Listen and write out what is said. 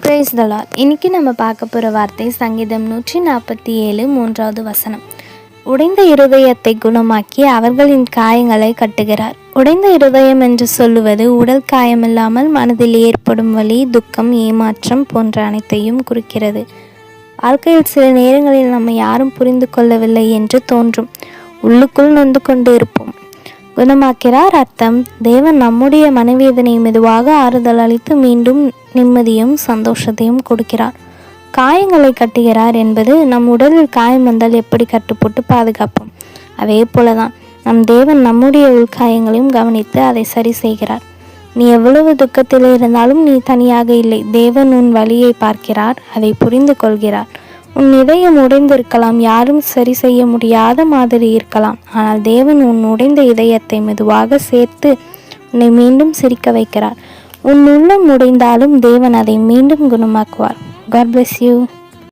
Praise the Lord. இன்னைக்கு நம்ம பார்க்க போகிற வார்த்தை சங்கீதம் 147 3வது வசனம். உடைந்த இருதயத்தை குணமாக்கி அவர்களின் காயங்களை கட்டுகிறார். உடைந்த இருதயம் என்று சொல்லுவது உடல் காயமில்லாமல் மனதில் ஏற்படும் வலி, துக்கம், ஏமாற்றம் போன்ற அனைத்தையும் குறிக்கிறது. வாழ்க்கையில் சில நேரங்களில் நம்ம யாரும் புரிந்து கொள்ளவில்லை என்று தோன்றும். உள்ளுக்குள் நொந்து கொண்டு இருப்போம். குணமாக்கிறார் அர்த்தம் தேவன் நம்முடைய மனவேதனை மெதுவாக ஆறுதல் அளித்து மீண்டும் நிம்மதியும் சந்தோஷத்தையும் கொடுக்கிறார். காயங்களை கட்டுகிறார் என்பது நம் உடலில் காயம் வந்தால் எப்படி கட்டுப்போட்டு பாதுகாப்போம், அதே போலதான் நம் தேவன் நம்முடைய உள்காயங்களையும் கவனித்து அதை சரி செய்கிறார். நீ எவ்வளவு துக்கத்தில் இருந்தாலும் நீ தனியாக இல்லை. தேவன் உன் வலியை பார்க்கிறார், அதை புரிந்து கொள்கிறார். உன் இதயம் உடைந்திருக்கலாம், யாரும் சரி செய்ய முடியாத மாதிரி இருக்கலாம். ஆனால் தேவன் உன் உடைந்த இதயத்தை மெதுவாக சேர்த்து உன்னை மீண்டும் சிரிக்க வைக்கிறார். உன் உள்ளம் உடைந்தாலும் தேவன் அதை மீண்டும் குணமாக்குவார். God bless you.